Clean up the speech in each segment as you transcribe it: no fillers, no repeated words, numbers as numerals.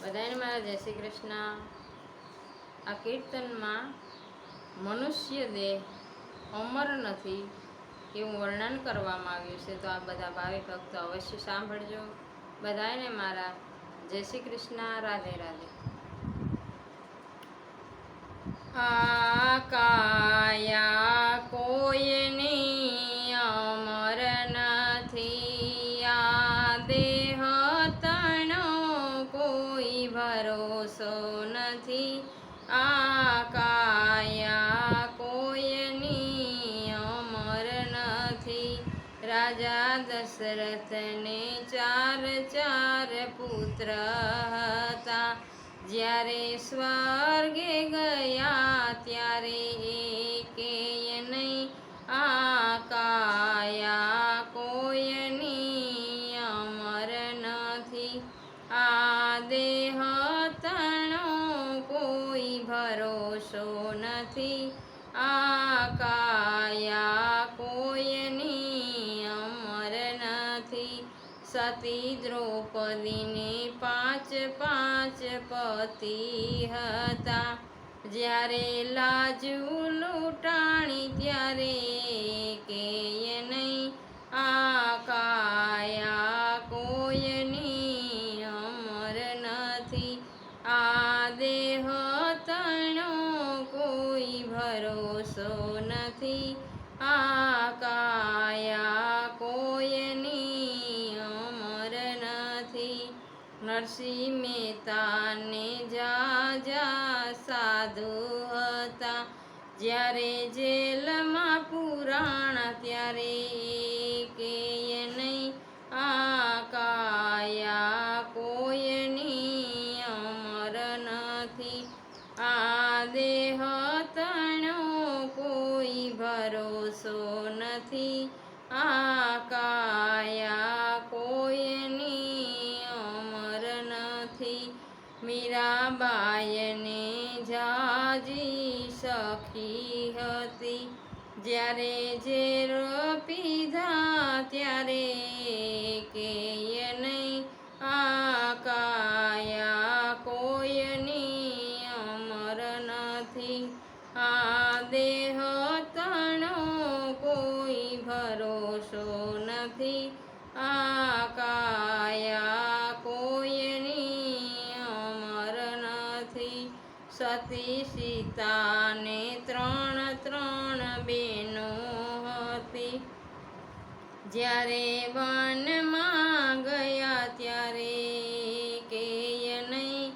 બધાને મારા જય શ્રી કૃષ્ણ। આ કીર્તનમાં મનુષ્ય દેહ અમર નથી એવું વર્ણન કરવામાં આવ્યું છે, તો આ બધા ભાવિ ભક્તો અવશ્ય સાંભળજો। બધાને મારા જય શ્રી કૃષ્ણ, રાધે રાધે। આ કાયા કોઈની અમર નથી, આ દેહ તણો કોઈ ભરોસો નથી। આ કાયા કોઈની અમર નથી। રાજા દશરથને 4 પુત્ર હતા, જ્યારે સ્વર્ગે ગયા ત્યારે એકેય નહીં। આ કાયા કોઈની અમર નથી, આ દેહ તણો કોઈ ભરોસો નથી। આ કાયા કોઈની અમર નથી। સતી દ્રૌપદીને 5 પતિ હતા, જ્યારે લાજુ લૂંટાણી ત્યારે એકેય નહીં। આ કાયા કોઈની અમર નથી, આ દેહ તણો કોઈ ભરોસો નથી। આ કાયા કોઈની અમર નથી। નરસિંહ મહેતાને જાજા સાધુ હતા, જ્યારે જેલમાં પુરાણા ત્યારે એકેય નહીં। આ કાયા કોઈની અમર નથી, આ દેહ તણો કોઈ ભરોસો નથી। આ કાયા કોઈની અમર નથી। મીરાબાઈને જાજી સખી હતી, જ્યારે ઝેર પીધા ત્યારે એકેય નહીં। આ કાયા કોઈની અમર નથી, આ દેહ તણો કોઈ ભરોસો નથી। આ કાયા કોઈની અમર નથી। સતી સીતાને 3 બહેનો હતી, જ્યારે વનમાં ગયા ત્યારે એકેય નહીં।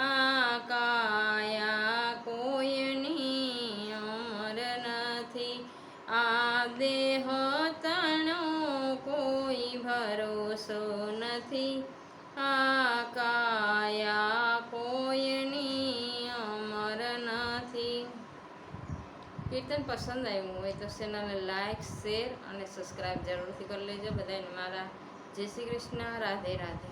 આ કાયા કોઈની અમર નથી, આ દેહ તણો કોઈ ભરોસો નથી। આ કાયા કોઈની અમર નથી। કીર્તન પસંદ આવ્યું હોય તો ચેનલને લાઈક, શેર અને સબસ્ક્રાઈબ જરૂરથી કરી લેજો। બધાને મારા જય શ્રી કૃષ્ણ, રાધે રાધે।